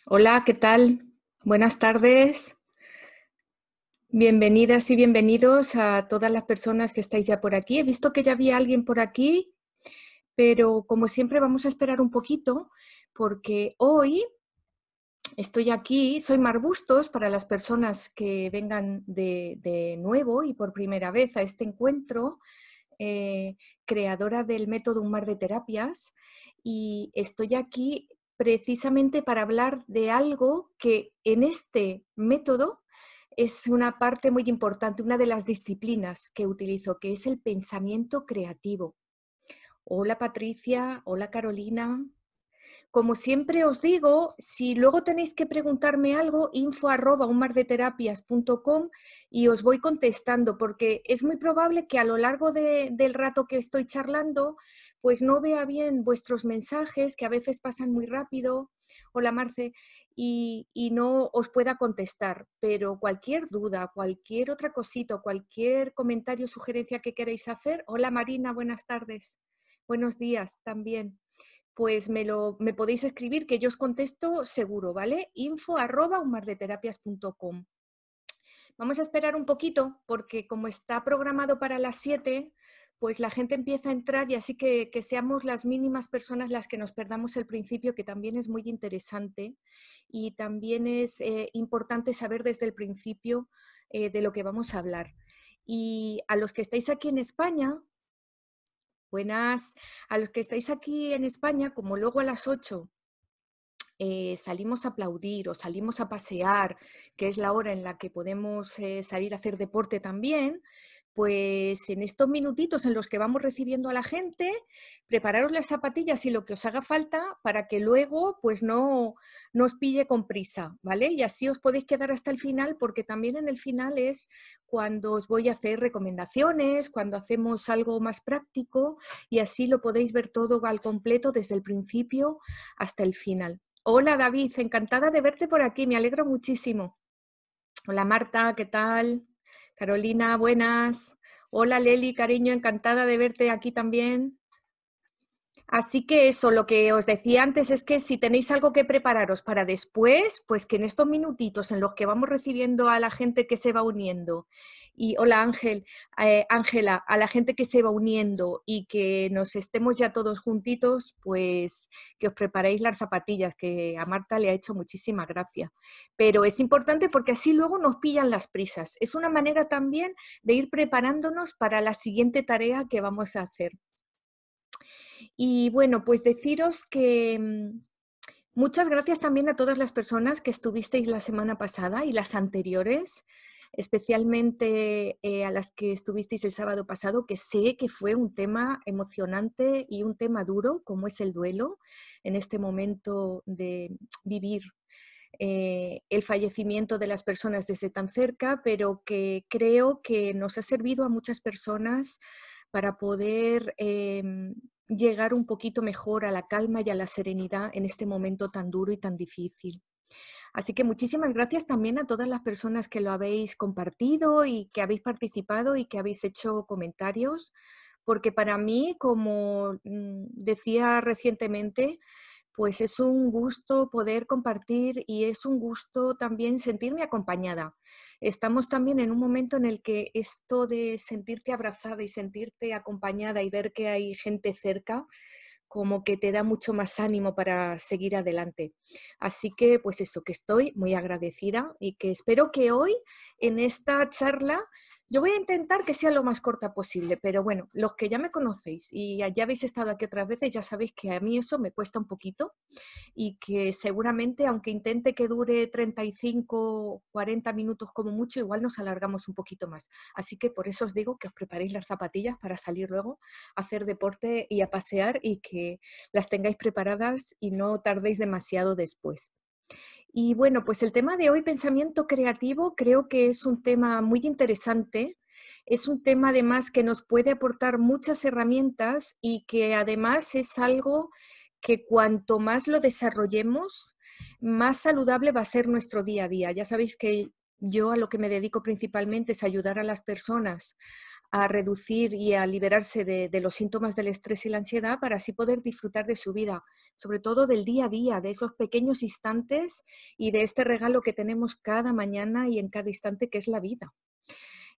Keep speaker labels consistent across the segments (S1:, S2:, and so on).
S1: Hola, ¿qué tal? Buenas tardes. Bienvenidas y bienvenidos a todas las personas que estáis ya por aquí. He visto que ya había alguien por aquí, pero como siempre vamos a esperar un poquito porque hoy estoy aquí, soy Mar Bustos para las personas que vengan de nuevo y por primera vez a este encuentro, creadora del método Un Mar de Terapias, y estoy aquí precisamente para hablar de algo que en este método es una parte muy importante, una de las disciplinas que utilizo, que es el pensamiento creativo. Hola Patricia, hola Carolina. Como siempre os digo, si luego tenéis que preguntarme algo, info@unmardeterapias.com y os voy contestando, porque es muy probable que a lo largo del rato que estoy charlando, pues no vea bien vuestros mensajes, que a veces pasan muy rápido. Hola Marce. Y no os pueda contestar, pero cualquier duda, cualquier otra cosita, cualquier comentario, sugerencia que queréis hacer. Hola Marina, buenas tardes. Buenos días también. Pues me podéis escribir que yo os contesto seguro, ¿vale? info@unmardeterapias.com. Vamos a esperar un poquito porque como está programado para las 7, pues la gente empieza a entrar y así que seamos las mínimas personas las que nos perdamos el principio, que también es muy interesante y también es importante saber desde el principio de lo que vamos a hablar. Y a los que estáis aquí en España, buenas, a los que estáis aquí en España, como luego a las 8 salimos a aplaudir o salimos a pasear, que es la hora en la que podemos salir a hacer deporte también, pues en estos minutitos en los que vamos recibiendo a la gente, prepararos las zapatillas y lo que os haga falta para que luego pues no os pille con prisa, ¿vale? Y así os podéis quedar hasta el final, porque también en el final es cuando os voy a hacer recomendaciones, cuando hacemos algo más práctico, y así lo podéis ver todo al completo desde el principio hasta el final. Hola David, encantada de verte por aquí, me alegro muchísimo. Hola Marta, ¿qué tal? Carolina, buenas. Hola Leli, cariño, encantada de verte aquí también. Así que eso, lo que os decía antes es que si tenéis algo que prepararos para después, pues que en estos minutitos en los que vamos recibiendo a la gente que se va uniendo, y hola Ángel, Ángela, a la gente que se va uniendo y que nos estemos ya todos juntitos, pues que os preparéis las zapatillas, que a Marta le ha hecho muchísima gracia. Pero es importante porque así luego nos pillan las prisas. Es una manera también de ir preparándonos para la siguiente tarea que vamos a hacer. Y bueno, pues deciros que muchas gracias también a todas las personas que estuvisteis la semana pasada y las anteriores, especialmente a las que estuvisteis el sábado pasado, que sé que fue un tema emocionante y un tema duro, como es el duelo, en este momento de vivir el fallecimiento de las personas desde tan cerca, pero que creo que nos ha servido a muchas personas para poder llegar un poquito mejor a la calma y a la serenidad en este momento tan duro y tan difícil. Así que muchísimas gracias también a todas las personas que lo habéis compartido y que habéis participado y que habéis hecho comentarios, porque para mí, como decía recientemente, pues es un gusto poder compartir y es un gusto también sentirme acompañada. Estamos también en un momento en el que esto de sentirte abrazada y sentirte acompañada y ver que hay gente cerca, como que te da mucho más ánimo para seguir adelante. Así que pues eso, que estoy muy agradecida y que espero que hoy en esta charla, yo voy a intentar que sea lo más corta posible, pero bueno, los que ya me conocéis y ya habéis estado aquí otras veces, ya sabéis que a mí eso me cuesta un poquito y que seguramente, aunque intente que dure 35, 40 minutos como mucho, igual nos alargamos un poquito más. Así que por eso os digo que os preparéis las zapatillas para salir luego a hacer deporte y a pasear y que las tengáis preparadas y no tardéis demasiado después. Y bueno, pues el tema de hoy, pensamiento creativo, creo que es un tema muy interesante. Es un tema además que nos puede aportar muchas herramientas y que además es algo que cuanto más lo desarrollemos, más saludable va a ser nuestro día a día. Ya sabéis que Yo a lo que me dedico principalmente es ayudar a las personas a reducir y a liberarse de los síntomas del estrés y la ansiedad para así poder disfrutar de su vida, sobre todo del día a día, de esos pequeños instantes y de este regalo que tenemos cada mañana y en cada instante que es la vida.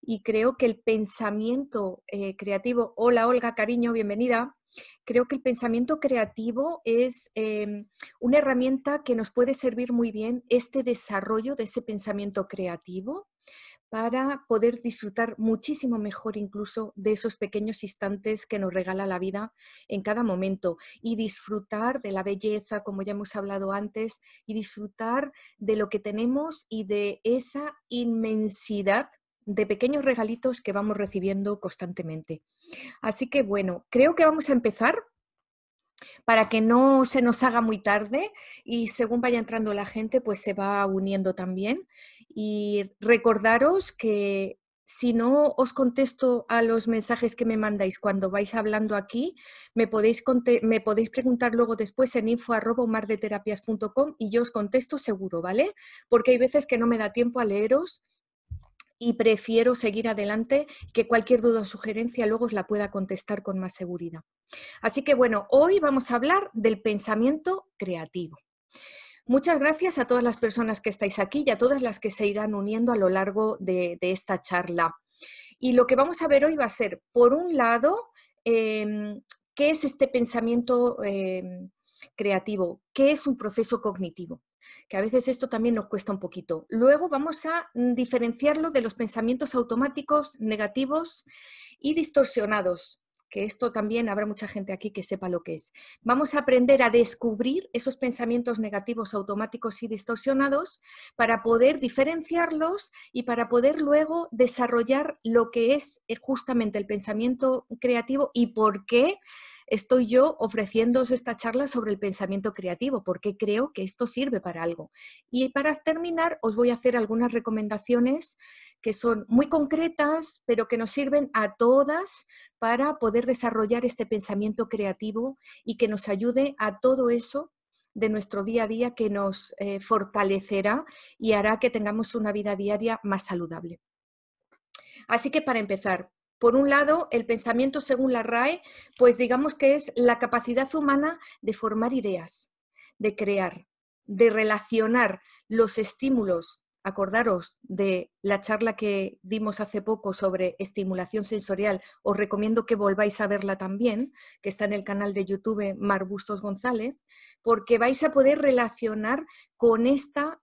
S1: Y creo que el pensamiento creativo, hola Olga, cariño, bienvenida. Creo que el pensamiento creativo es una herramienta que nos puede servir muy bien este desarrollo de ese pensamiento creativo para poder disfrutar muchísimo mejor incluso de esos pequeños instantes que nos regala la vida en cada momento y disfrutar de la belleza, como ya hemos hablado antes, y disfrutar de lo que tenemos y de esa inmensidad de pequeños regalitos que vamos recibiendo constantemente. Así que bueno, creo que vamos a empezar para que no se nos haga muy tarde y según vaya entrando la gente, pues se va uniendo también. Y recordaros que si no os contesto a los mensajes que me mandáis cuando vais hablando aquí, me podéis preguntar luego después en info@omardeterapias.com y yo os contesto seguro, ¿vale? Porque hay veces que no me da tiempo a leeros y prefiero seguir adelante, que cualquier duda o sugerencia luego os la pueda contestar con más seguridad. Así que bueno, hoy vamos a hablar del pensamiento creativo. Muchas gracias a todas las personas que estáis aquí y a todas las que se irán uniendo a lo largo de esta charla. Y lo que vamos a ver hoy va a ser, por un lado, qué es este pensamiento creativo, qué es un proceso cognitivo, que a veces esto también nos cuesta un poquito. Luego vamos a diferenciarlo de los pensamientos automáticos, negativos y distorsionados, que esto también habrá mucha gente aquí que sepa lo que es. Vamos a aprender a descubrir esos pensamientos negativos, automáticos y distorsionados para poder diferenciarlos y para poder luego desarrollar lo que es justamente el pensamiento creativo y por qué estoy yo ofreciéndoos esta charla sobre el pensamiento creativo, porque creo que esto sirve para algo. Y para terminar, os voy a hacer algunas recomendaciones que son muy concretas, pero que nos sirven a todas para poder desarrollar este pensamiento creativo y que nos ayude a todo eso de nuestro día a día que nos fortalecerá y hará que tengamos una vida diaria más saludable. Así que para empezar, por un lado, el pensamiento según la RAE, pues digamos que es la capacidad humana de formar ideas, de crear, de relacionar los estímulos. Acordaros de la charla que dimos hace poco sobre estimulación sensorial. Os recomiendo que volváis a verla también, que está en el canal de YouTube Mar Bustos González, porque vais a poder relacionar con esta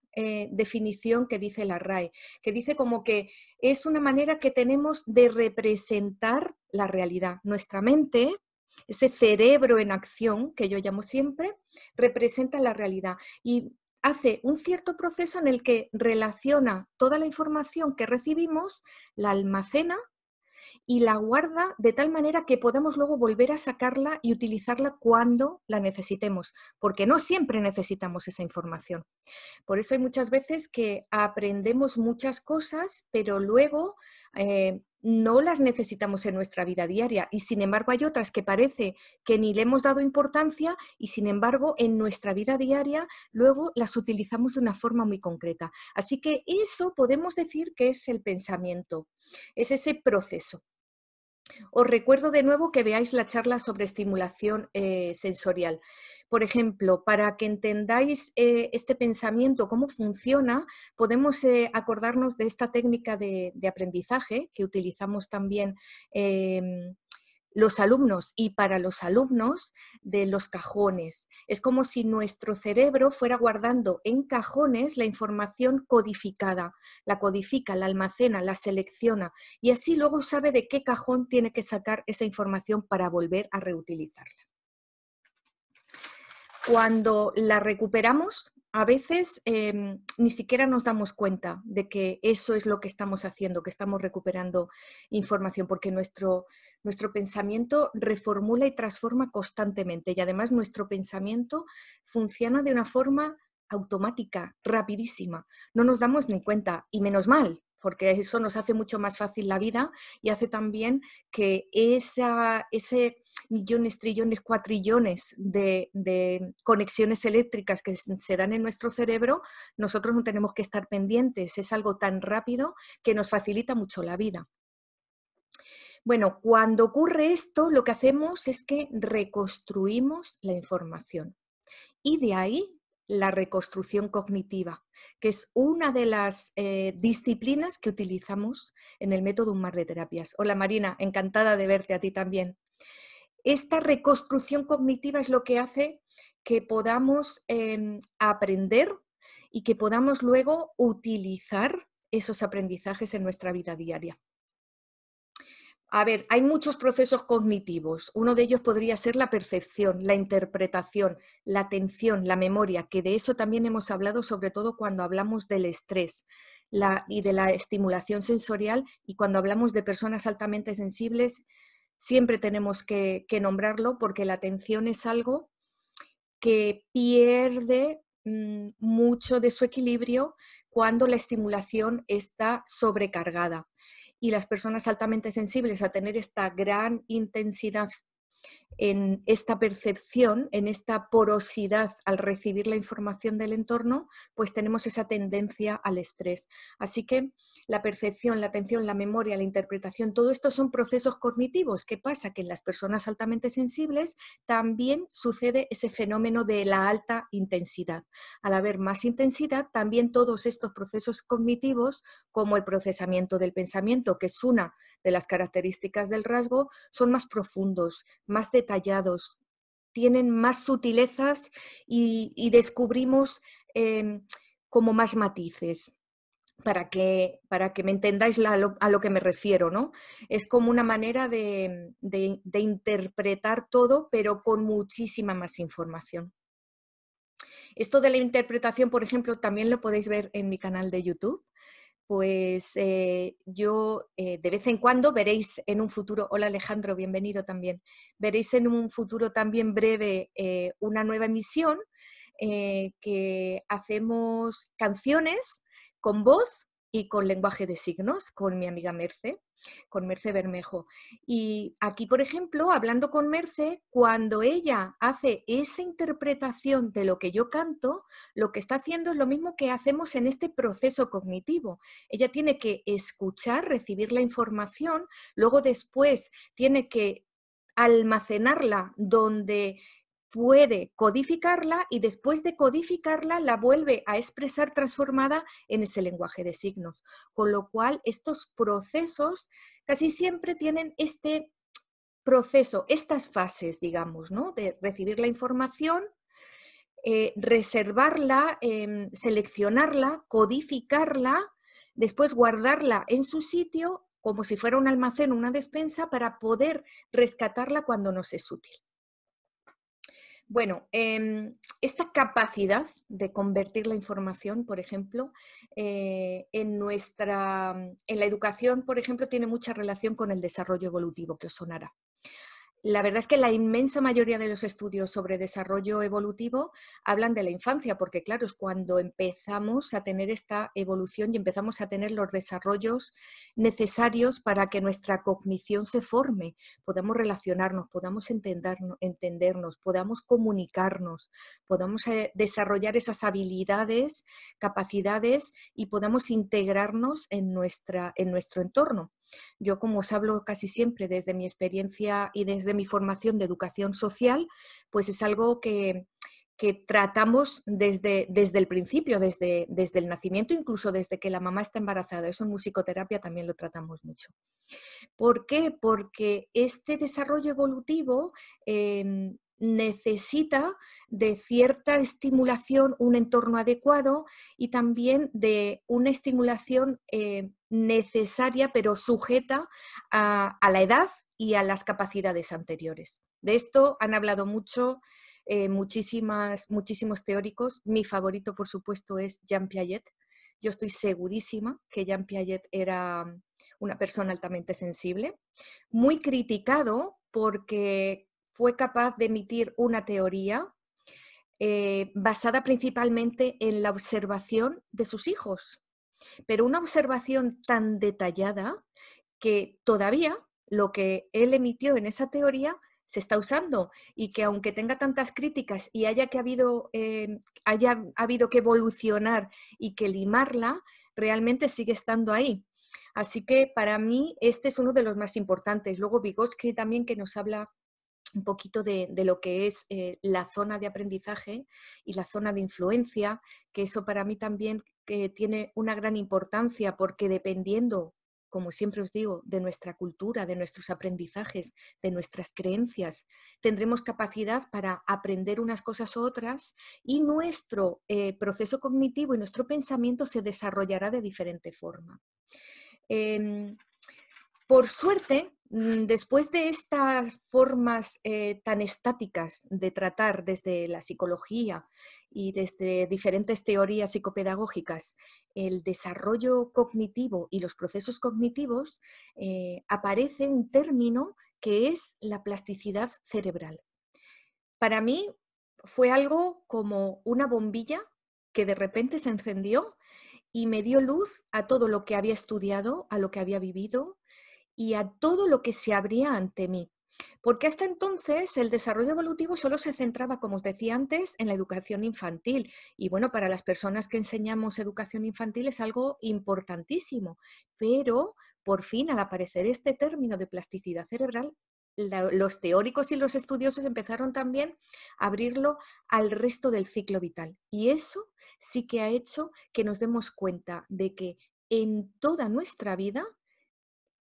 S1: definición que dice la RAE, que dice como que es una manera que tenemos de representar la realidad. Nuestra mente, ese cerebro en acción, que yo llamo siempre, representa la realidad y hace un cierto proceso en el que relaciona toda la información que recibimos, la almacena y la guarda de tal manera que podamos luego volver a sacarla y utilizarla cuando la necesitemos, porque no siempre necesitamos esa información. Por eso hay muchas veces que aprendemos muchas cosas, pero luego no las necesitamos en nuestra vida diaria. Y sin embargo hay otras que parece que ni le hemos dado importancia y sin embargo en nuestra vida diaria luego las utilizamos de una forma muy concreta. Así que eso podemos decir que es el pensamiento, es ese proceso. Os recuerdo de nuevo que veáis la charla sobre estimulación sensorial. Por ejemplo, para que entendáis este pensamiento, cómo funciona, podemos acordarnos de esta técnica de aprendizaje que utilizamos también los alumnos y para los alumnos de los cajones. Es como si nuestro cerebro fuera guardando en cajones la información codificada. La codifica, la almacena, la selecciona y así luego sabe de qué cajón tiene que sacar esa información para volver a reutilizarla. Cuando la recuperamos, a veces ni siquiera nos damos cuenta de que eso es lo que estamos haciendo, que estamos recuperando información, porque nuestro pensamiento reformula y transforma constantemente y además nuestro pensamiento funciona de una forma automática, rapidísima. No nos damos ni cuenta y menos mal, porque eso nos hace mucho más fácil la vida y hace también que ese millones, trillones, cuatrillones de conexiones eléctricas que se dan en nuestro cerebro, nosotros no tenemos que estar pendientes. Es algo tan rápido que nos facilita mucho la vida. Bueno, cuando ocurre esto, lo que hacemos es que reconstruimos la información. Y de ahí la reconstrucción cognitiva, que es una de las disciplinas que utilizamos en el método Un Mar de Terapias. Hola Marina, encantada de verte a ti también. Esta reconstrucción cognitiva es lo que hace que podamos aprender y que podamos luego utilizar esos aprendizajes en nuestra vida diaria. A ver, hay muchos procesos cognitivos. Uno de ellos podría ser la percepción, la interpretación, la atención, la memoria, que de eso también hemos hablado, sobre todo cuando hablamos del estrés y de la estimulación sensorial, y cuando hablamos de personas altamente sensibles, siempre tenemos que nombrarlo, porque la atención es algo que pierde mucho de su equilibrio cuando la estimulación está sobrecargada. Y las personas altamente sensibles a tener esta gran intensidad en esta percepción, en esta porosidad al recibir la información del entorno, pues tenemos esa tendencia al estrés. Así que la percepción, la atención, la memoria, la interpretación, todo esto son procesos cognitivos. ¿Qué pasa? Que en las personas altamente sensibles también sucede ese fenómeno de la alta intensidad. Al haber más intensidad, también todos estos procesos cognitivos, como el procesamiento del pensamiento, que es una de las características del rasgo, son más profundos, más detallados, tienen más sutilezas y descubrimos como más matices. Para que me entendáis a lo que me refiero, ¿no? Es como una manera de interpretar todo, pero con muchísima más información. Esto de la interpretación, por ejemplo, también lo podéis ver en mi canal de YouTube. Pues yo de vez en cuando veréis en un futuro, hola Alejandro, bienvenido también, veréis en un futuro también breve una nueva emisión que hacemos canciones con voz y con lenguaje de signos, con mi amiga Merce, con Merce Bermejo. Y aquí, por ejemplo, hablando con Merce, cuando ella hace esa interpretación de lo que yo canto, lo que está haciendo es lo mismo que hacemos en este proceso cognitivo. Ella tiene que escuchar, recibir la información, luego después tiene que almacenarla donde puede codificarla y después de codificarla la vuelve a expresar transformada en ese lenguaje de signos. Con lo cual, estos procesos casi siempre tienen este proceso, estas fases, digamos, ¿no? De recibir la información, reservarla, seleccionarla, codificarla, después guardarla en su sitio como si fuera un almacén, una despensa, para poder rescatarla cuando nos es útil. Bueno, esta capacidad de convertir la información, por ejemplo, en la educación, por ejemplo, tiene mucha relación con el desarrollo evolutivo, que os sonará. La verdad es que la inmensa mayoría de los estudios sobre desarrollo evolutivo hablan de la infancia, porque claro, es cuando empezamos a tener esta evolución y empezamos a tener los desarrollos necesarios para que nuestra cognición se forme, podamos relacionarnos, podamos entendernos, podamos comunicarnos, podamos desarrollar esas habilidades, capacidades y podamos integrarnos en nuestro entorno. Yo, como os hablo casi siempre desde mi experiencia y desde mi formación de educación social, pues es algo que tratamos desde el principio, desde el nacimiento, incluso desde que la mamá está embarazada. Eso en musicoterapia también lo tratamos mucho. ¿Por qué? Porque este desarrollo evolutivo necesita de cierta estimulación, un entorno adecuado y también de una estimulación necesaria pero sujeta a la edad y a las capacidades anteriores. De esto han hablado mucho muchísimos teóricos. Mi favorito, por supuesto, es Jean Piaget. Yo estoy segurísima que Jean Piaget era una persona altamente sensible, muy criticado porque fue capaz de emitir una teoría basada principalmente en la observación de sus hijos. pero una observación tan detallada que todavía lo que él emitió en esa teoría se está usando y que aunque tenga tantas críticas y haya habido que evolucionar y que limarla, realmente sigue estando ahí. Así que para mí este es uno de los más importantes. Luego Vygotsky también, que nos habla un poquito de lo que es la zona de aprendizaje y la zona de influencia, que eso para mí también que tiene una gran importancia, porque dependiendo, como siempre os digo, de nuestra cultura, de nuestros aprendizajes, de nuestras creencias, tendremos capacidad para aprender unas cosas u otras, y nuestro proceso cognitivo y nuestro pensamiento se desarrollará de diferente forma. Por suerte, después de estas formas tan estáticas de tratar desde la psicología y desde diferentes teorías psicopedagógicas el desarrollo cognitivo y los procesos cognitivos, aparece un término que es la plasticidad cerebral. Para mí fue algo como una bombilla que de repente se encendió y me dio luz a todo lo que había estudiado, a lo que había vivido y a todo lo que se abría ante mí. Porque hasta entonces el desarrollo evolutivo solo se centraba, como os decía antes, en la educación infantil. Y bueno, para las personas que enseñamos educación infantil es algo importantísimo. Pero por fin, al aparecer este término de plasticidad cerebral, los teóricos y los estudiosos empezaron también a abrirlo al resto del ciclo vital. Y eso sí que ha hecho que nos demos cuenta de que en toda nuestra vida,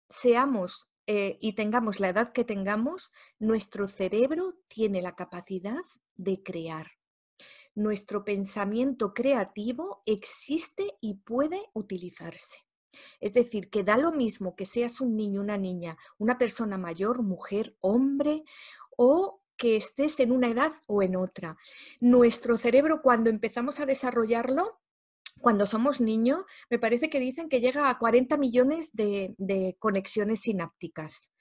S1: seamos y tengamos la edad que tengamos, nuestro cerebro tiene la capacidad de crear. Nuestro pensamiento creativo existe y puede utilizarse. Es decir, que da lo mismo que seas un niño, una niña, una persona mayor, mujer, hombre, o que estés en una edad o en otra. Nuestro cerebro, cuando empezamos a desarrollarlo, cuando somos niños, me parece que dicen que llega a 40 millones de conexiones sinápticas.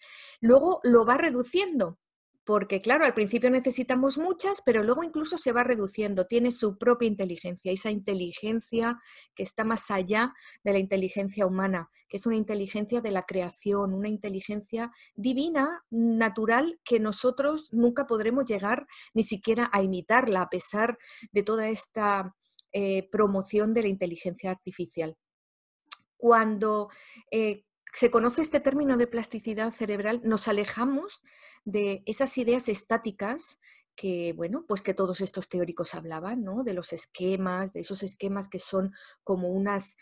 S1: Luego lo va reduciendo, porque claro, al principio necesitamos muchas, pero luego incluso se va reduciendo, tiene su propia inteligencia, esa inteligencia que está más allá de la inteligencia humana, que es una inteligencia de la creación, una inteligencia divina, natural, que nosotros nunca podremos llegar ni siquiera a imitarla, a pesar de toda esta promoción de la inteligencia artificial. Cuando se conoce este término de plasticidad cerebral, nos alejamos de esas ideas estáticas que, bueno, pues que todos estos teóricos hablaban, ¿no? De los esquemas, de esos esquemas que son como unas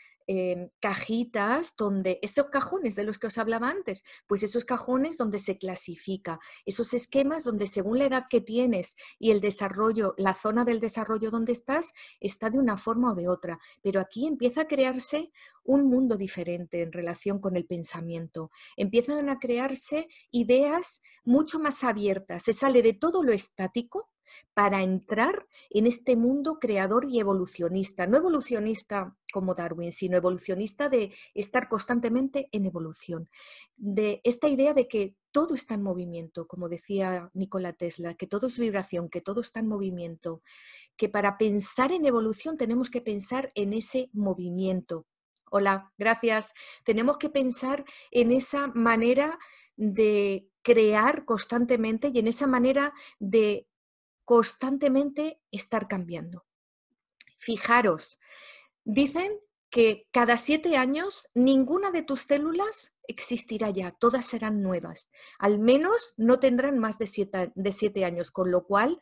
S1: cajitas, donde esos cajones de los que os hablaba antes, pues esos cajones donde se clasifica, esos esquemas donde según la edad que tienes y el desarrollo, la zona del desarrollo donde estás, está de una forma o de otra. Pero aquí empieza a crearse un mundo diferente en relación con el pensamiento. Empiezan a crearse ideas mucho más abiertas. Se sale de todo lo estático para entrar en este mundo creador y evolucionista. No evolucionista como Darwin, sino evolucionista de estar constantemente en evolución. De esta idea de que todo está en movimiento, como decía Nikola Tesla, que todo es vibración, que todo está en movimiento, que para pensar en evolución tenemos que pensar en ese movimiento. Hola, gracias. Tenemos que pensar en esa manera de crear constantemente y en esa manera de constantemente estar cambiando. Fijaros, dicen que cada 7 años ninguna de tus células existirá ya, todas serán nuevas. Al menos no tendrán más de 7 años, con lo cual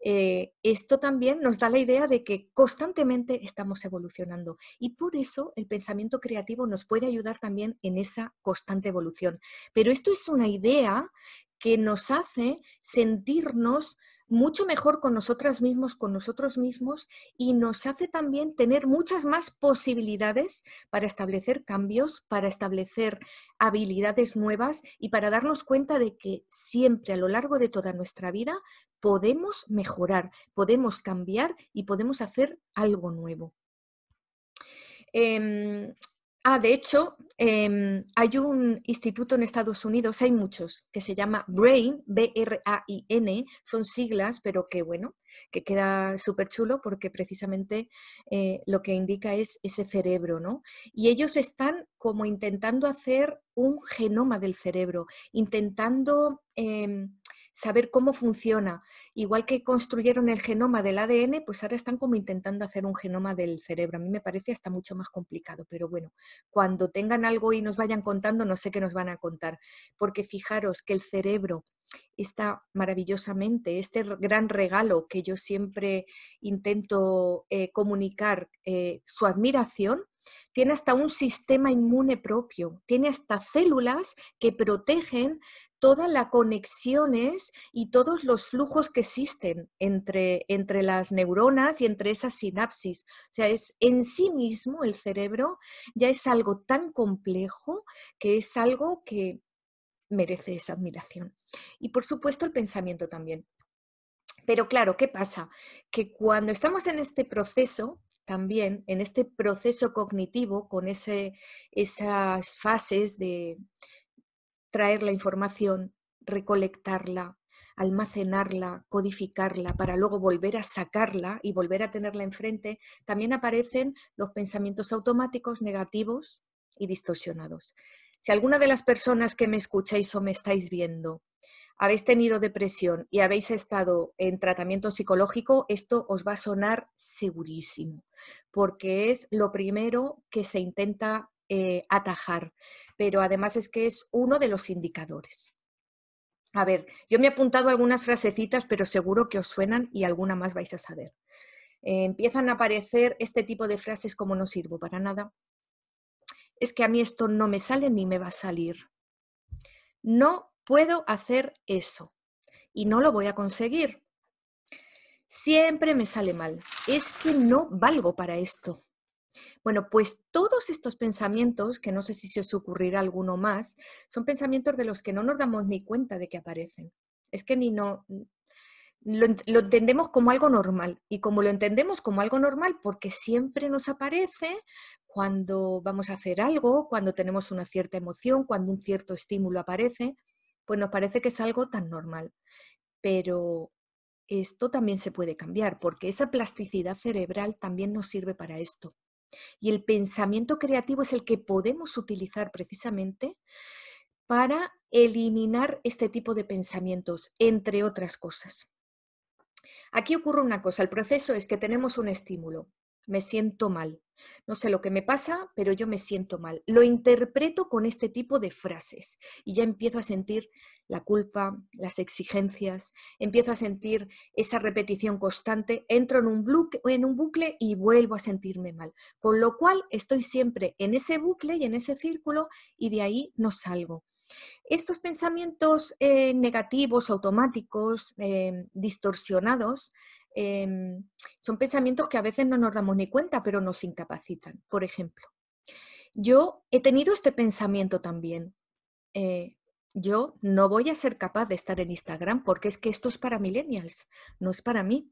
S1: esto también nos da la idea de que constantemente estamos evolucionando y por eso el pensamiento creativo nos puede ayudar también en esa constante evolución. Pero esto es una idea que nos hace sentirnos mucho mejor con nosotras mismos, con nosotros mismos, y nos hace también tener muchas más posibilidades para establecer cambios, para establecer habilidades nuevas y para darnos cuenta de que siempre a lo largo de toda nuestra vida podemos mejorar, podemos cambiar y podemos hacer algo nuevo. De hecho, hay un instituto en Estados Unidos, hay muchos, que se llama BRAIN, B-R-A-I-N, son siglas, pero que bueno, que queda súper chulo porque precisamente lo que indica es ese cerebro, ¿no? Y ellos están como intentando hacer un genoma del cerebro, intentando saber cómo funciona. Igual que construyeron el genoma del ADN, pues ahora están como intentando hacer un genoma del cerebro. A mí me parece hasta mucho más complicado, pero bueno, cuando tengan algo y nos vayan contando, no sé qué nos van a contar, porque fijaros que el cerebro está maravillosamente, este gran regalo que yo siempre intento comunicar, su admiración, tiene hasta un sistema inmune propio, tiene hasta células que protegen todas las conexiones y todos los flujos que existen entre las neuronas y entre esas sinapsis. O sea, es en sí mismo el cerebro ya es algo tan complejo que es algo que merece esa admiración. Y por supuesto el pensamiento también. Pero claro, ¿qué pasa? Que cuando estamos en este proceso, también en este proceso cognitivo, con esas fases de traer la información, recolectarla, almacenarla, codificarla, para luego volver a sacarla y volver a tenerla enfrente, también aparecen los pensamientos automáticos negativos y distorsionados. Si alguna de las personas que me escucháis o me estáis viendo habéis tenido depresión y habéis estado en tratamiento psicológico, esto os va a sonar segurísimo, porque es lo primero que se intenta atajar, pero además es que es uno de los indicadores. A ver, yo me he apuntado algunas frasecitas, pero seguro que os suenan y alguna más vais a saber. Empiezan a aparecer este tipo de frases como no sirvo para nada. Es que a mí esto no me sale ni me va a salir. No puedo hacer eso y no lo voy a conseguir. Siempre me sale mal. Es que no valgo para esto. Bueno, pues todos estos pensamientos, que no sé si se os ocurrirá alguno más, son pensamientos de los que no nos damos ni cuenta de que aparecen. Es que ni no lo entendemos como algo normal. Y como lo entendemos como algo normal, porque siempre nos aparece cuando vamos a hacer algo, cuando tenemos una cierta emoción, cuando un cierto estímulo aparece, pues nos parece que es algo tan normal. Pero esto también se puede cambiar, porque esa plasticidad cerebral también nos sirve para esto. Y el pensamiento creativo es el que podemos utilizar precisamente para eliminar este tipo de pensamientos, entre otras cosas. Aquí ocurre una cosa, el proceso es que tenemos un estímulo, me siento mal, no sé lo que me pasa, pero yo me siento mal. Lo interpreto con este tipo de frases y ya empiezo a sentir la culpa, las exigencias, empiezo a sentir esa repetición constante, entro en un bucle y vuelvo a sentirme mal. Con lo cual estoy siempre en ese bucle y en ese círculo y de ahí no salgo. Estos pensamientos negativos, automáticos, distorsionados, son pensamientos que a veces no nos damos ni cuenta, pero nos incapacitan. Por ejemplo, yo he tenido este pensamiento también. eh, yo no voy a ser capaz de estar en Instagram porque es que esto es para millennials, no es para mí.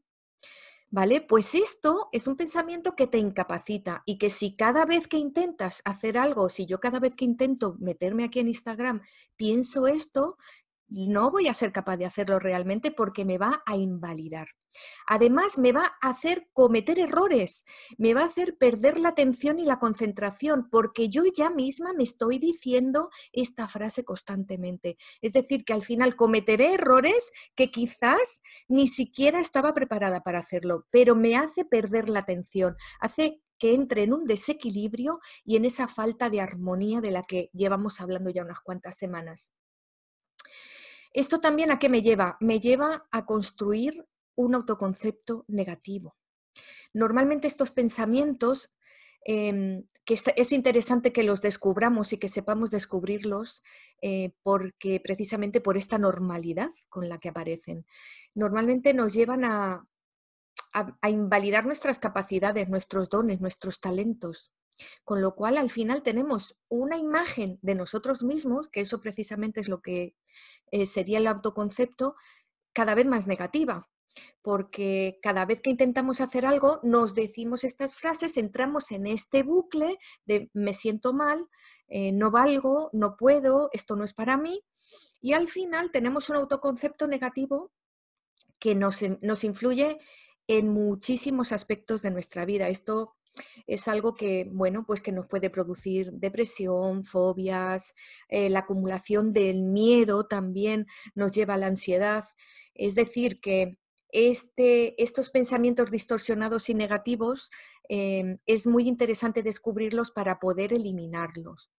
S1: ¿Vale? Pues esto es un pensamiento que te incapacita y que si cada vez que intentas hacer algo, si yo cada vez que intento meterme aquí en Instagram pienso esto, no voy a ser capaz de hacerlo realmente porque me va a invalidar. Además, me va a hacer cometer errores, me va a hacer perder la atención y la concentración, porque yo ya misma me estoy diciendo esta frase constantemente. Es decir, que al final cometeré errores que quizás ni siquiera estaba preparada para hacerlo, pero me hace perder la atención, hace que entre en un desequilibrio y en esa falta de armonía de la que llevamos hablando ya unas cuantas semanas. ¿Esto también a qué me lleva? Me lleva a construir un autoconcepto negativo. Normalmente estos pensamientos, es interesante que los descubramos y que sepamos descubrirlos porque precisamente por esta normalidad con la que aparecen. Normalmente nos llevan a invalidar nuestras capacidades, nuestros dones, nuestros talentos. Con lo cual, al final tenemos una imagen de nosotros mismos, que eso precisamente es lo que sería el autoconcepto, cada vez más negativa. porque cada vez que intentamos hacer algo nos decimos estas frases, entramos en este bucle de me siento mal, no valgo, no puedo, esto no es para mí, y al final tenemos un autoconcepto negativo que nos influye en muchísimos aspectos de nuestra vida. Esto es algo que, bueno, pues que nos puede producir depresión, fobias, la acumulación del miedo también nos lleva a la ansiedad. Es decir, que estos pensamientos distorsionados y negativos es muy interesante descubrirlos para poder eliminarlos.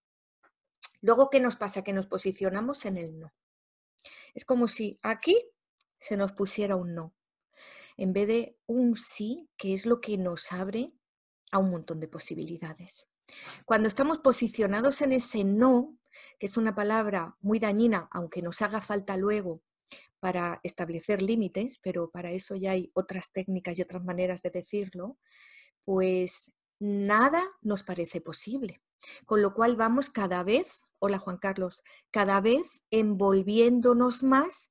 S1: Luego, ¿qué nos pasa? Que nos posicionamos en el no. Es como si aquí se nos pusiera un no, en vez de un sí, que es lo que nos abre a un montón de posibilidades. Cuando estamos posicionados en ese no, que es una palabra muy dañina, aunque nos haga falta luego para establecer límites, pero para eso ya hay otras técnicas y otras maneras de decirlo, pues nada nos parece posible. Con lo cual vamos cada vez, hola Juan Carlos, cada vez envolviéndonos más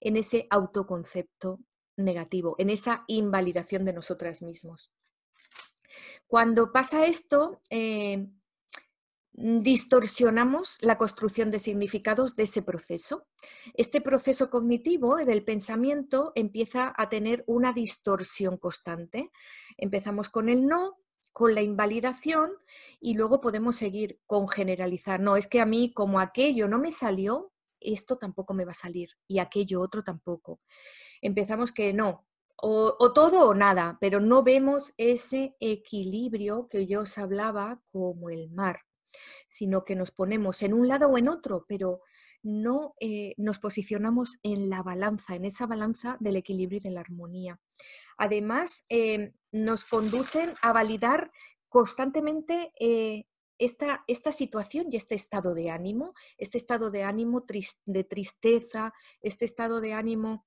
S1: en ese autoconcepto negativo, en esa invalidación de nosotras mismos. Cuando pasa esto, distorsionamos la construcción de significados de ese proceso. Este proceso cognitivo del pensamiento empieza a tener una distorsión constante. Empezamos con el no, con la invalidación y luego podemos seguir con generalizar. No, es que a mí como aquello no me salió, esto tampoco me va a salir y aquello otro tampoco. Empezamos que no, o todo o nada, pero no vemos ese equilibrio que yo os hablaba como el mar, sino que nos ponemos en un lado o en otro, pero no nos posicionamos en la balanza, en esa balanza del equilibrio y de la armonía. Además, nos conducen a validar constantemente esta situación y este estado de ánimo de tristeza, este estado de ánimo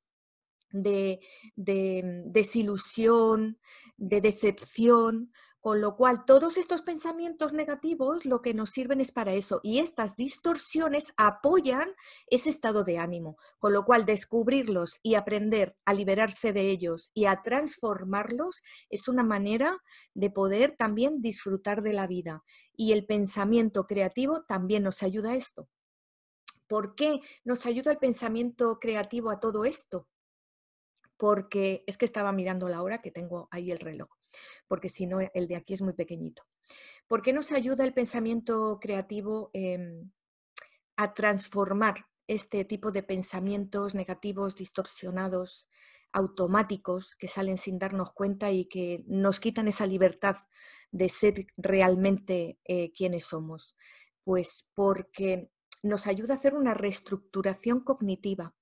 S1: de desilusión, de decepción, con lo cual todos estos pensamientos negativos lo que nos sirven es para eso y estas distorsiones apoyan ese estado de ánimo, con lo cual descubrirlos y aprender a liberarse de ellos y a transformarlos es una manera de poder también disfrutar de la vida y el pensamiento creativo también nos ayuda a esto. ¿Por qué nos ayuda el pensamiento creativo a todo esto? Porque es que estaba mirando la hora que tengo ahí el reloj, porque si no el de aquí es muy pequeñito. ¿Por qué nos ayuda el pensamiento creativo a transformar este tipo de pensamientos negativos, distorsionados, automáticos, que salen sin darnos cuenta y que nos quitan esa libertad de ser realmente quienes somos? Pues porque nos ayuda a hacer una reestructuración cognitiva.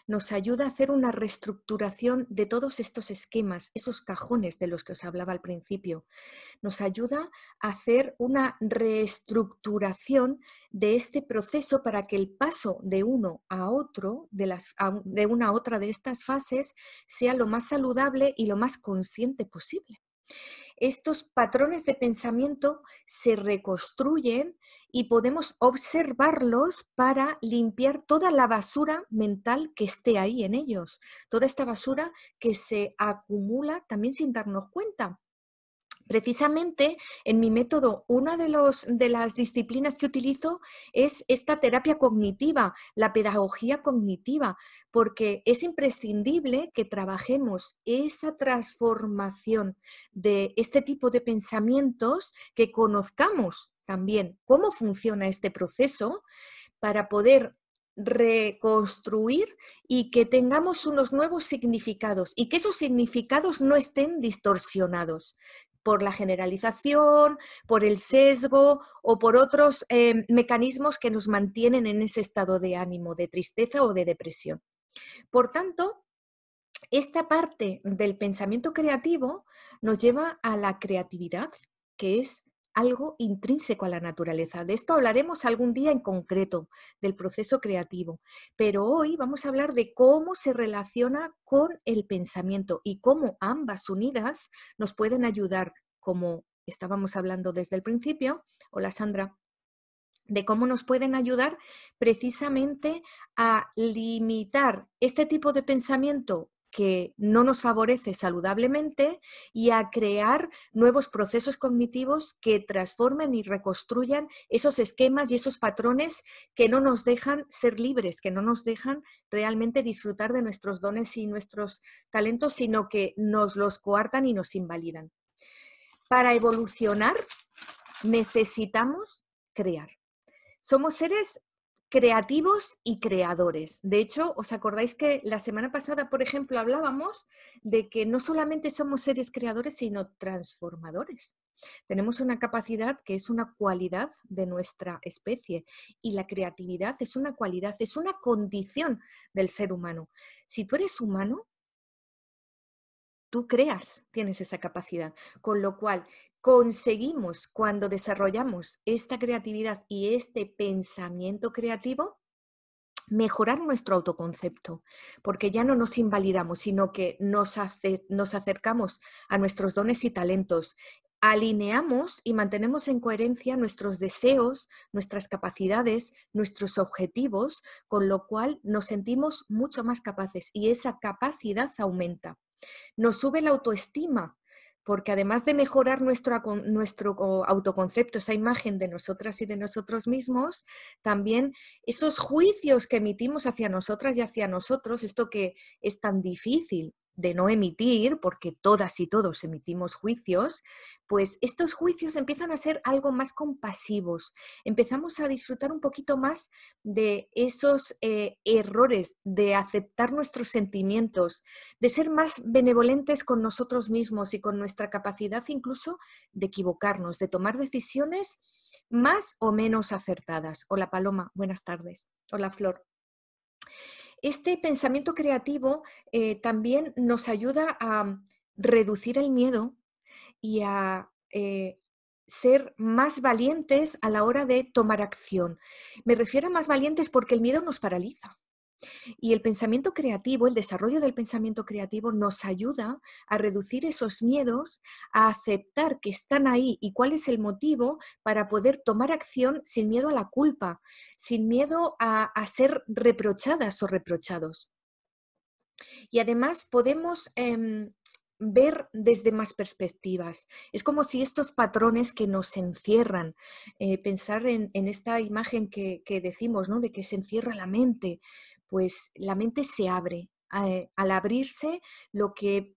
S1: Nos ayuda a hacer una reestructuración de todos estos esquemas, esos cajones de los que os hablaba al principio. Nos ayuda a hacer una reestructuración de este proceso para que el paso de uno a otro, de una a otra de estas fases, sea lo más saludable y lo más consciente posible. Estos patrones de pensamiento se reconstruyen y podemos observarlos para limpiar toda la basura mental que esté ahí en ellos, toda esta basura que se acumula también sin darnos cuenta. Precisamente en mi método, una de las disciplinas que utilizo es esta terapia cognitiva, la pedagogía cognitiva, porque es imprescindible que trabajemos esa transformación de este tipo de pensamientos, que conozcamos también cómo funciona este proceso para poder reconstruir y que tengamos unos nuevos significados y que esos significados no estén distorsionados por la generalización, por el sesgo o por otros mecanismos que nos mantienen en ese estado de ánimo, de tristeza o de depresión. Por tanto, esta parte del pensamiento creativo nos lleva a la creatividad, que es algo intrínseco a la naturaleza. De esto hablaremos algún día en concreto, del proceso creativo. Pero hoy vamos a hablar de cómo se relaciona con el pensamiento y cómo ambas unidas nos pueden ayudar, como estábamos hablando desde el principio. Hola Sandra. De cómo nos pueden ayudar precisamente a limitar este tipo de pensamiento que no nos favorece saludablemente y a crear nuevos procesos cognitivos que transformen y reconstruyan esos esquemas y esos patrones que no nos dejan ser libres, que no nos dejan realmente disfrutar de nuestros dones y nuestros talentos, sino que nos los coartan y nos invalidan. Para evolucionar necesitamos crear. Somos seres creativos y creadores. De hecho, ¿os acordáis que la semana pasada, por ejemplo, hablábamos de que no solamente somos seres creadores, sino transformadores? Tenemos una capacidad que es una cualidad de nuestra especie y la creatividad es una cualidad, es una condición del ser humano. Si tú eres humano, tú creas, tienes esa capacidad, con lo cual conseguimos cuando desarrollamos esta creatividad y este pensamiento creativo, mejorar nuestro autoconcepto, porque ya no nos invalidamos, sino que nos acercamos a nuestros dones y talentos, alineamos y mantenemos en coherencia nuestros deseos, nuestras capacidades, nuestros objetivos, con lo cual nos sentimos mucho más capaces y esa capacidad aumenta. Nos sube la autoestima, porque además de mejorar nuestro autoconcepto, esa imagen de nosotras y de nosotros mismos, también esos juicios que emitimos hacia nosotras y hacia nosotros, esto que es tan difícil de no emitir, porque todas y todos emitimos juicios, pues estos juicios empiezan a ser algo más compasivos. Empezamos a disfrutar un poquito más de esos errores, de aceptar nuestros sentimientos, de ser más benevolentes con nosotros mismos y con nuestra capacidad incluso de equivocarnos, de tomar decisiones más o menos acertadas. Hola Paloma, buenas tardes. Hola Flor. Este pensamiento creativo también nos ayuda a reducir el miedo y a ser más valientes a la hora de tomar acción. Me refiero a más valientes porque el miedo nos paraliza. Y el pensamiento creativo, el desarrollo del pensamiento creativo nos ayuda a reducir esos miedos, a aceptar que están ahí y cuál es el motivo para poder tomar acción sin miedo a la culpa, sin miedo a ser reprochadas o reprochados. Y además podemos ver desde más perspectivas. Es como si estos patrones que nos encierran, pensar en esta imagen que decimos, ¿no? De que se encierra la mente, pues la mente se abre. Al abrirse, lo que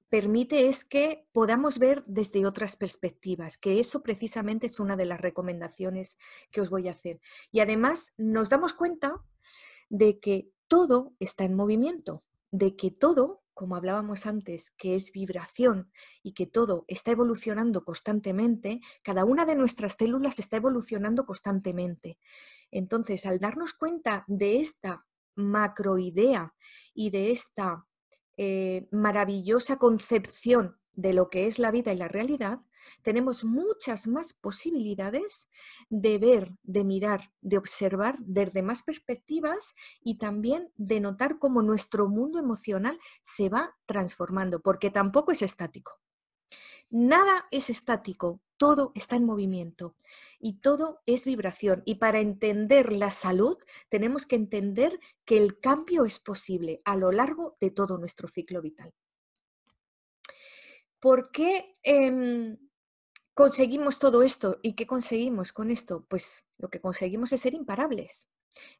S1: permite es que podamos ver desde otras perspectivas, que eso precisamente es una de las recomendaciones que os voy a hacer. Y además nos damos cuenta de que todo está en movimiento, de que todo, como hablábamos antes, que es vibración y que todo está evolucionando constantemente, cada una de nuestras células está evolucionando constantemente. Entonces, al darnos cuenta de esta macroidea y de esta maravillosa concepción de lo que es la vida y la realidad, tenemos muchas más posibilidades de ver, de mirar, de observar desde más perspectivas y también de notar cómo nuestro mundo emocional se va transformando, porque tampoco es estático. Nada es estático, todo está en movimiento y todo es vibración. Y para entender la salud tenemos que entender que el cambio es posible a lo largo de todo nuestro ciclo vital. ¿Por qué conseguimos todo esto? ¿Y qué conseguimos con esto? Pues lo que conseguimos es ser imparables.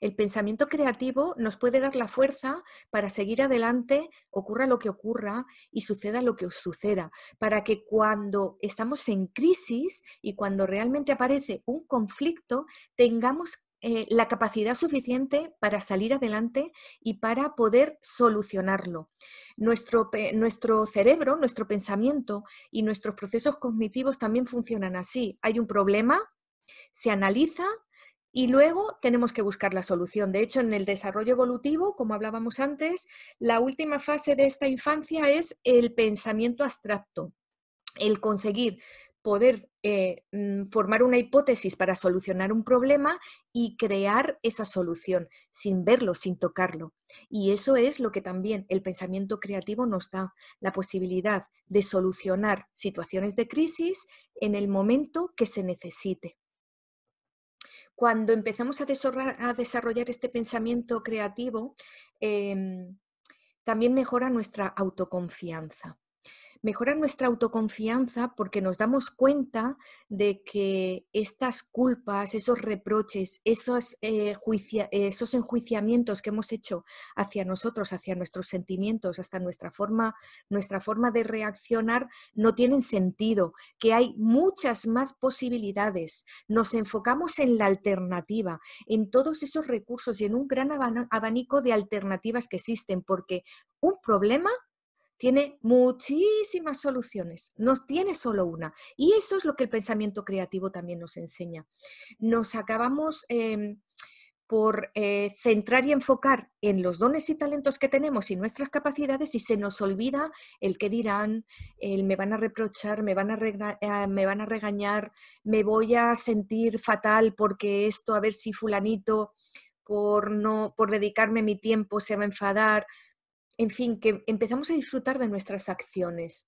S1: El pensamiento creativo nos puede dar la fuerza para seguir adelante, ocurra lo que ocurra y suceda lo que suceda, para que cuando estamos en crisis y cuando realmente aparece un conflicto, tengamos la capacidad suficiente para salir adelante y para poder solucionarlo. Nuestro cerebro, nuestro pensamiento y nuestros procesos cognitivos también funcionan así. Hay un problema, se analiza y luego tenemos que buscar la solución. De hecho, en el desarrollo evolutivo, como hablábamos antes, la última fase de esta infancia es el pensamiento abstracto, el conseguir poder formar una hipótesis para solucionar un problema y crear esa solución sin verlo, sin tocarlo. Y eso es lo que también el pensamiento creativo nos da, la posibilidad de solucionar situaciones de crisis en el momento que se necesite. Cuando empezamos a desarrollar este pensamiento creativo, también mejora nuestra autoconfianza. Mejora nuestra autoconfianza porque nos damos cuenta de que estas culpas, esos reproches, esos enjuiciamientos que hemos hecho hacia nosotros, hacia nuestros sentimientos, hasta nuestra forma de reaccionar, no tienen sentido, que hay muchas más posibilidades. Nos enfocamos en la alternativa, en todos esos recursos y en un gran abanico de alternativas que existen, porque un problema tiene muchísimas soluciones, no tiene solo una. Y eso es lo que el pensamiento creativo también nos enseña. Nos acabamos por centrar y enfocar en los dones y talentos que tenemos y nuestras capacidades y se nos olvida el qué dirán, el me van a reprochar, me van a regañar, me voy a sentir fatal porque esto, a ver si fulanito por dedicarme mi tiempo se va a enfadar. En fin, que empezamos a disfrutar de nuestras acciones.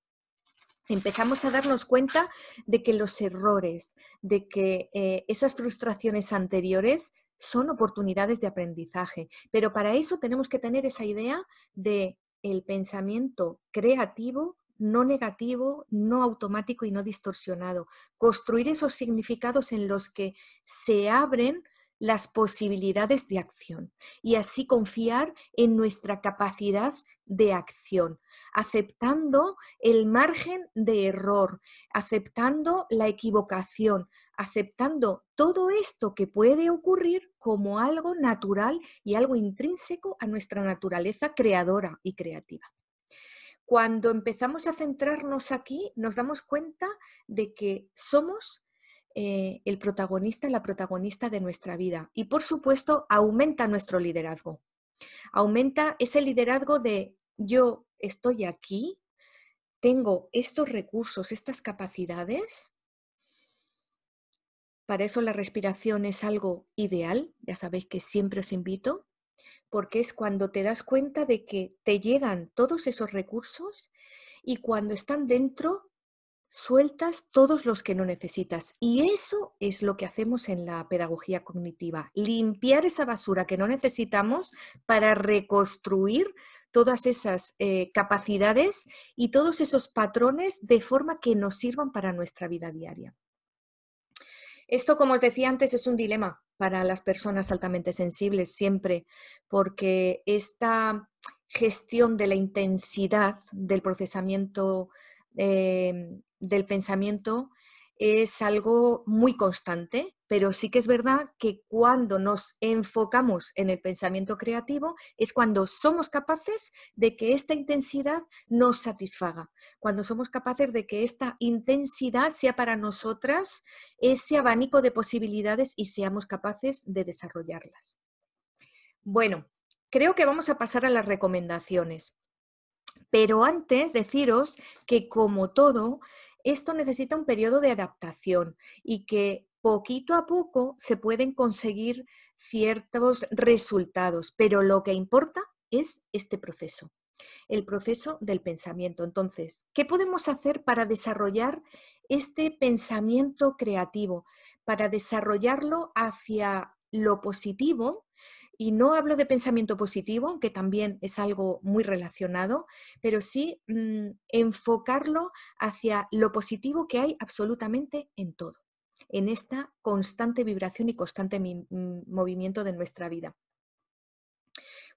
S1: Empezamos a darnos cuenta de que los errores, de que esas frustraciones anteriores son oportunidades de aprendizaje. Pero para eso tenemos que tener esa idea de el pensamiento creativo, no negativo, no automático y no distorsionado. Construir esos significados en los que se abren las posibilidades de acción y así confiar en nuestra capacidad de acción, aceptando el margen de error, aceptando la equivocación, aceptando todo esto que puede ocurrir como algo natural y algo intrínseco a nuestra naturaleza creadora y creativa. Cuando empezamos a centrarnos aquí, nos damos cuenta de que somos el protagonista, la protagonista de nuestra vida y, por supuesto, aumenta nuestro liderazgo. Aumenta ese liderazgo de yo estoy aquí, tengo estos recursos, estas capacidades. Para eso la respiración es algo ideal, ya sabéis que siempre os invito, porque es cuando te das cuenta de que te llegan todos esos recursos y cuando están dentro sueltas todos los que no necesitas. Y eso es lo que hacemos en la pedagogía cognitiva, limpiar esa basura que no necesitamos para reconstruir todas esas capacidades y todos esos patrones de forma que nos sirvan para nuestra vida diaria. Esto, como os decía antes, es un dilema para las personas altamente sensibles siempre, porque esta gestión de la intensidad del procesamiento del pensamiento es algo muy constante, pero sí que es verdad que cuando nos enfocamos en el pensamiento creativo es cuando somos capaces de que esta intensidad nos satisfaga, cuando somos capaces de que esta intensidad sea para nosotras ese abanico de posibilidades y seamos capaces de desarrollarlas. Bueno, creo que vamos a pasar a las recomendaciones. Pero antes deciros que, como todo, esto necesita un periodo de adaptación y que poquito a poco se pueden conseguir ciertos resultados, pero lo que importa es este proceso, el proceso del pensamiento. Entonces, ¿qué podemos hacer para desarrollar este pensamiento creativo, para desarrollarlo hacia lo positivo? Y no hablo de pensamiento positivo, aunque también es algo muy relacionado, pero sí enfocarlo hacia lo positivo que hay absolutamente en todo, en esta constante vibración y constante movimiento de nuestra vida.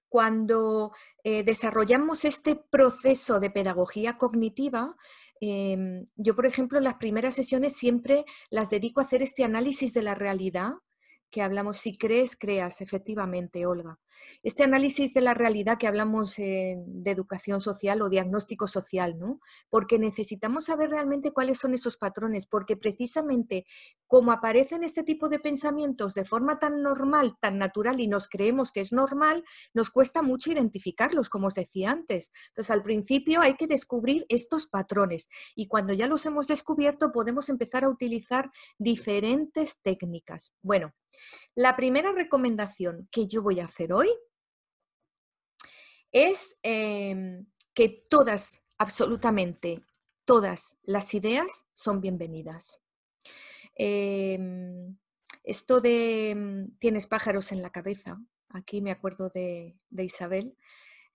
S1: Cuando desarrollamos este proceso de pedagogía cognitiva, yo, por ejemplo, en las primeras sesiones siempre las dedico a hacer este análisis de la realidad que hablamos, si crees, creas, efectivamente, Olga. Este análisis de la realidad que hablamos de educación social o diagnóstico social, ¿no? Porque necesitamos saber realmente cuáles son esos patrones, porque precisamente como aparecen este tipo de pensamientos de forma tan normal, tan natural y nos creemos que es normal, nos cuesta mucho identificarlos, como os decía antes. Entonces, al principio hay que descubrir estos patrones y cuando ya los hemos descubierto podemos empezar a utilizar diferentes técnicas. Bueno, la primera recomendación que yo voy a hacer hoy es que todas, absolutamente todas las ideas son bienvenidas. Esto de tienes pájaros en la cabeza, aquí me acuerdo de Isabel,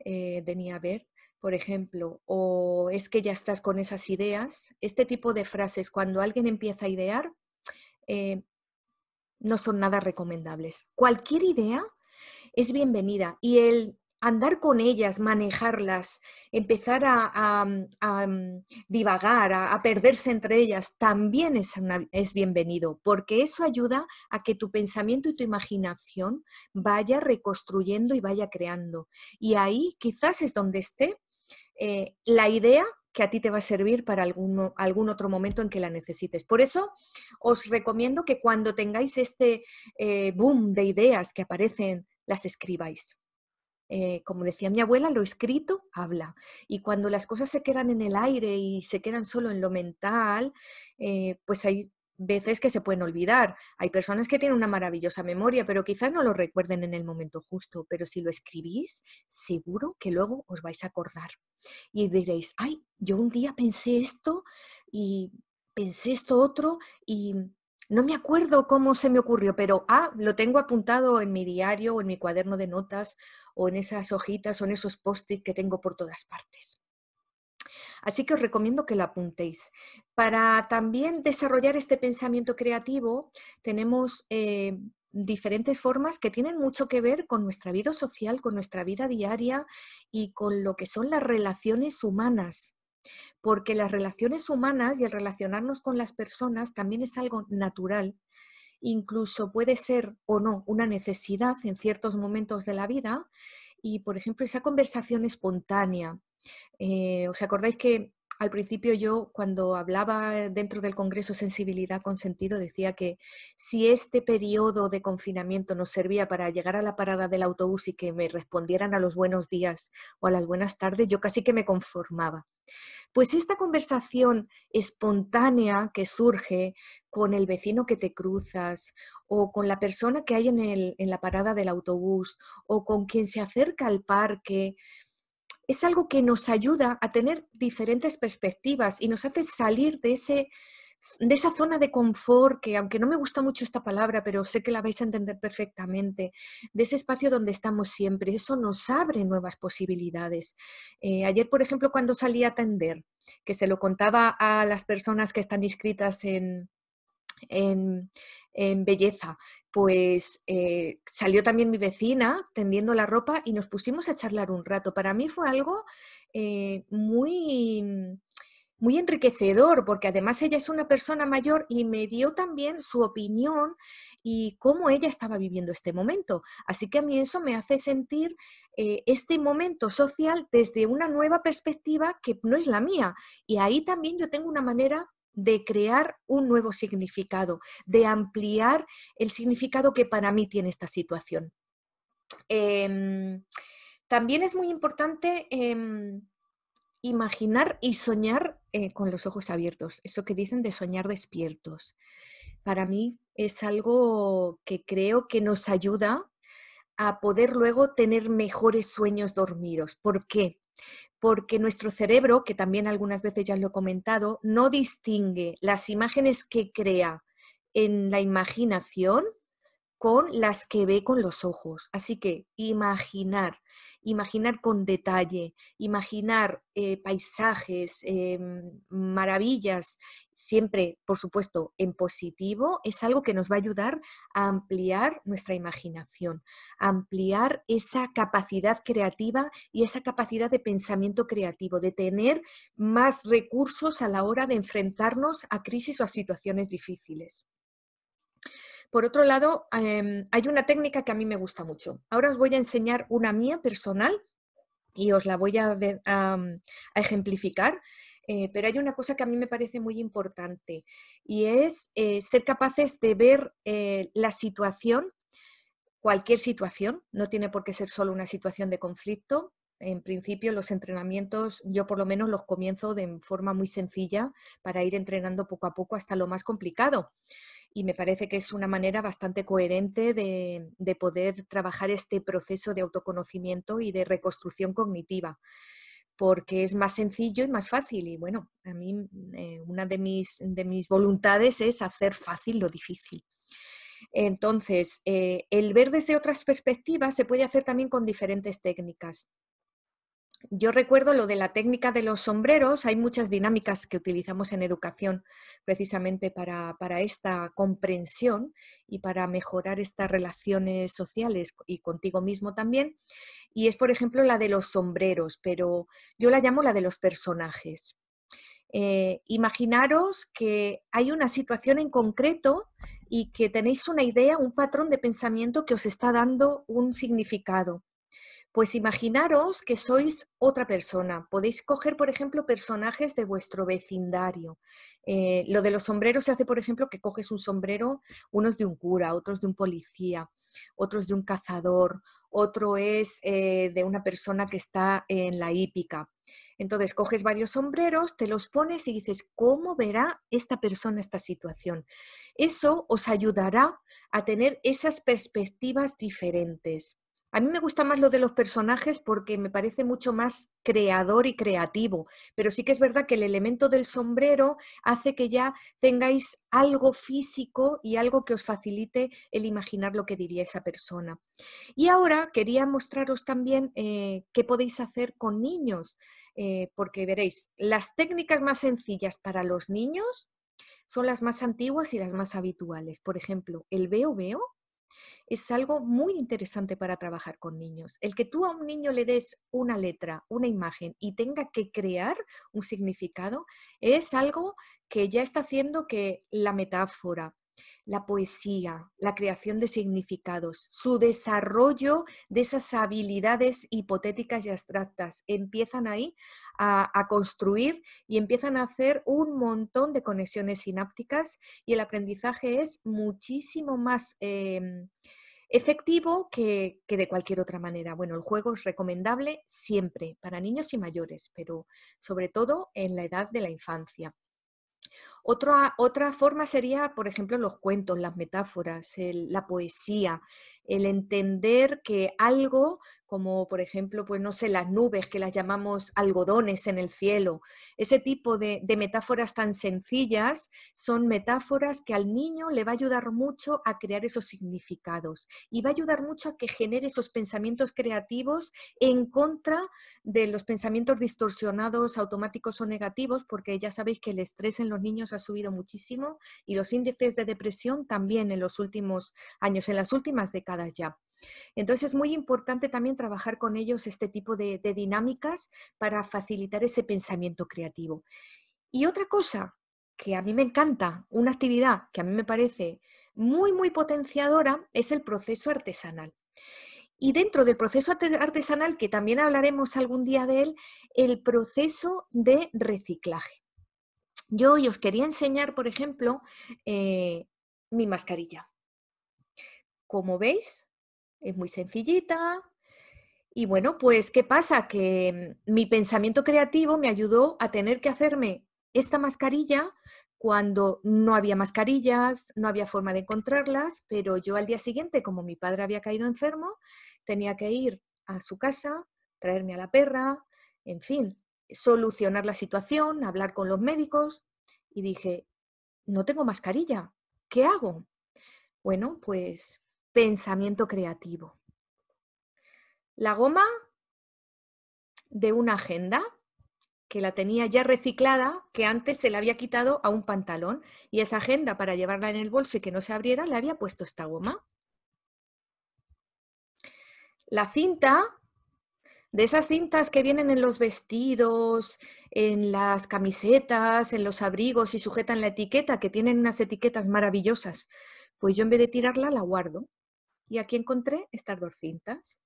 S1: Denia Ver, por ejemplo, o es que ya estás con esas ideas. Este tipo de frases, cuando alguien empieza a idear, eh, no son nada recomendables. Cualquier idea es bienvenida y el andar con ellas, manejarlas, empezar a divagar, a perderse entre ellas, también es bienvenido, porque eso ayuda a que tu pensamiento y tu imaginación vaya reconstruyendo y vaya creando. Y ahí quizás es donde esté la idea que a ti te va a servir para algún otro momento en que la necesites. Por eso os recomiendo que cuando tengáis este boom de ideas que aparecen, las escribáis. Como decía mi abuela, lo escrito habla. Y cuando las cosas se quedan en el aire y se quedan solo en lo mental, pues hay veces que se pueden olvidar. Hay personas que tienen una maravillosa memoria, pero quizás no lo recuerden en el momento justo. Pero si lo escribís, seguro que luego os vais a acordar. Y diréis, ay, yo un día pensé esto y pensé esto otro y no me acuerdo cómo se me ocurrió, pero lo tengo apuntado en mi diario o en mi cuaderno de notas o en esas hojitas o en esos post-it que tengo por todas partes. Así que os recomiendo que lo apuntéis. Para también desarrollar este pensamiento creativo tenemos diferentes formas que tienen mucho que ver con nuestra vida social, con nuestra vida diaria y con lo que son las relaciones humanas. Porque las relaciones humanas y el relacionarnos con las personas también es algo natural. Incluso puede ser o no una necesidad en ciertos momentos de la vida. Y, por ejemplo, esa conversación espontánea. ¿Os acordáis que al principio yo, cuando hablaba dentro del Congreso Sensibilidad con Sentido, decía que si este periodo de confinamiento nos servía para llegar a la parada del autobús y que me respondieran a los buenos días o a las buenas tardes, yo casi que me conformaba? Pues esta conversación espontánea que surge con el vecino que te cruzas o con la persona que hay en la parada del autobús o con quien se acerca al parque, es algo que nos ayuda a tener diferentes perspectivas y nos hace salir de esa zona de confort, que aunque no me gusta mucho esta palabra, pero sé que la vais a entender perfectamente, de ese espacio donde estamos siempre. Eso nos abre nuevas posibilidades. Ayer, por ejemplo, cuando salí a atender, que se lo contaba a las personas que están inscritas en, en belleza, pues salió también mi vecina tendiendo la ropa y nos pusimos a charlar un rato. Para mí fue algo muy enriquecedor, porque además ella es una persona mayor y me dio también su opinión y cómo ella estaba viviendo este momento. Así que a mí eso me hace sentir este momento social desde una nueva perspectiva que no es la mía. Y ahí también yo tengo una manera de crear un nuevo significado, de ampliar el significado que para mí tiene esta situación. También es muy importante imaginar y soñar con los ojos abiertos, eso que dicen de soñar despiertos. Para mí es algo que creo que nos ayuda a poder luego tener mejores sueños dormidos. ¿Por qué? Porque nuestro cerebro, que también algunas veces ya lo he comentado, no distingue las imágenes que crea en la imaginación con las que ve con los ojos. Así que imaginar con detalle, imaginar paisajes, maravillas, siempre, por supuesto, en positivo, es algo que nos va a ayudar a ampliar nuestra imaginación, a ampliar esa capacidad creativa y esa capacidad de pensamiento creativo, de tener más recursos a la hora de enfrentarnos a crisis o a situaciones difíciles. Por otro lado, hay una técnica que a mí me gusta mucho. Ahora os voy a enseñar una mía personal y os la voy a ejemplificar, pero hay una cosa que a mí me parece muy importante y es ser capaces de ver la situación, cualquier situación, no tiene por qué ser solo una situación de conflicto. En principio, los entrenamientos, yo por lo menos los comienzo de forma muy sencilla para ir entrenando poco a poco hasta lo más complicado. Y me parece que es una manera bastante coherente de poder trabajar este proceso de autoconocimiento y de reconstrucción cognitiva, porque es más sencillo y más fácil. Y bueno, a mí una de mis voluntades es hacer fácil lo difícil. Entonces, el ver desde otras perspectivas se puede hacer también con diferentes técnicas. Yo recuerdo lo de la técnica de los sombreros. Hay muchas dinámicas que utilizamos en educación precisamente para esta comprensión y para mejorar estas relaciones sociales y contigo mismo también. Y es, por ejemplo, la de los sombreros, pero yo la llamo la de los personajes. Imaginaros que hay una situación en concreto y que tenéis una idea, un patrón de pensamiento que os está dando un significado. Pues imaginaros que sois otra persona. Podéis coger, por ejemplo, personajes de vuestro vecindario. Lo de los sombreros se hace, por ejemplo, que coges un sombrero, unos de un cura, otros de un policía, otros de un cazador, otro es de una persona que está en la hípica. Entonces, coges varios sombreros, te los pones y dices, ¿cómo verá esta persona esta situación? Eso os ayudará a tener esas perspectivas diferentes. A mí me gusta más lo de los personajes porque me parece mucho más creador y creativo, pero sí que es verdad que el elemento del sombrero hace que ya tengáis algo físico y algo que os facilite el imaginar lo que diría esa persona. Y ahora quería mostraros también qué podéis hacer con niños, porque veréis, las técnicas más sencillas para los niños son las más antiguas y las más habituales. Por ejemplo, el veo veo es algo muy interesante para trabajar con niños. El que tú a un niño le des una letra, una imagen y tenga que crear un significado es algo que ya está haciendo que la metáfora, la poesía, la creación de significados, su desarrollo de esas habilidades hipotéticas y abstractas empiezan ahí a construir y empiezan a hacer un montón de conexiones sinápticas y el aprendizaje es muchísimo más efectivo que de cualquier otra manera. Bueno, el juego es recomendable siempre para niños y mayores, pero sobre todo en la edad de la infancia. Otra forma sería, por ejemplo, los cuentos, las metáforas, la poesía, el entender que algo, como por ejemplo, pues no sé, las nubes que las llamamos algodones en el cielo, ese tipo de metáforas tan sencillas son metáforas que al niño le va a ayudar mucho a crear esos significados y va a ayudar mucho a que genere esos pensamientos creativos en contra de los pensamientos distorsionados, automáticos o negativos, porque ya sabéis que el estrés en los niños ha subido muchísimo y los índices de depresión también en los últimos años, en las últimas décadas ya. Entonces es muy importante también trabajar con ellos este tipo de dinámicas para facilitar ese pensamiento creativo. Y otra cosa que a mí me encanta, una actividad que a mí me parece muy potenciadora, es el proceso artesanal. Y dentro del proceso artesanal, que también hablaremos algún día de él, el proceso de reciclaje. Yo hoy os quería enseñar, por ejemplo, mi mascarilla. Como veis, es muy sencillita. Y bueno, pues, ¿qué pasa? Que mi pensamiento creativo me ayudó a tener que hacerme esta mascarilla cuando no había mascarillas, no había forma de encontrarlas, pero yo al día siguiente, como mi padre había caído enfermo, tenía que ir a su casa, traerme a la perra, en fin, solucionar la situación, hablar con los médicos y dije, no tengo mascarilla, ¿qué hago? Bueno, pues pensamiento creativo. La goma de una agenda que la tenía ya reciclada, que antes se la había quitado a un pantalón y esa agenda para llevarla en el bolso y que no se abriera le había puesto esta goma. La cinta, de esas cintas que vienen en los vestidos, en las camisetas, en los abrigos y sujetan la etiqueta, que tienen unas etiquetas maravillosas, pues yo en vez de tirarla la guardo. Y aquí encontré estas dos cintas.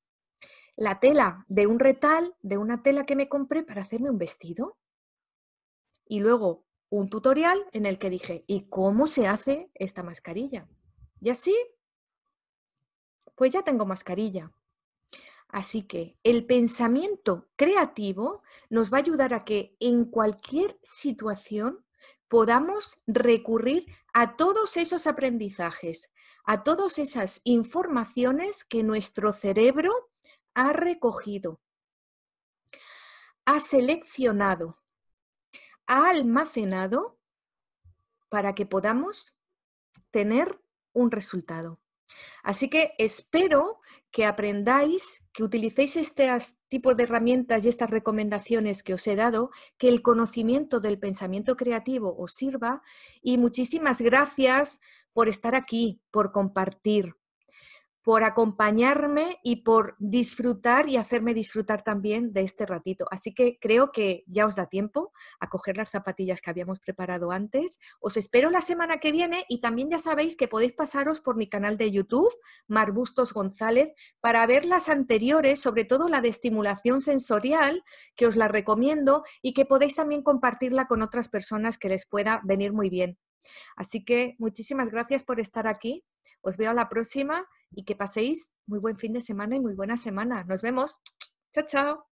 S1: La tela de un retal, de una tela que me compré para hacerme un vestido. Y luego un tutorial en el que dije, ¿y cómo se hace esta mascarilla? Y así, pues ya tengo mascarilla. Así que el pensamiento creativo nos va a ayudar a que en cualquier situación podamos recurrir a todos esos aprendizajes, a todas esas informaciones que nuestro cerebro ha recogido, ha seleccionado, ha almacenado para que podamos tener un resultado. Así que espero que aprendáis, que utilicéis estos tipos de herramientas y estas recomendaciones que os he dado, que el conocimiento del pensamiento creativo os sirva y muchísimas gracias por estar aquí, por compartir, por acompañarme y por disfrutar y hacerme disfrutar también de este ratito. Así que creo que ya os da tiempo a coger las zapatillas que habíamos preparado antes. Os espero la semana que viene y también ya sabéis que podéis pasaros por mi canal de YouTube, Mar Bustos González, para ver las anteriores, sobre todo la de estimulación sensorial, que os la recomiendo y que podéis también compartirla con otras personas que les pueda venir muy bien. Así que muchísimas gracias por estar aquí. Os veo a la próxima y que paséis muy buen fin de semana y muy buena semana. Nos vemos. Chao, chao.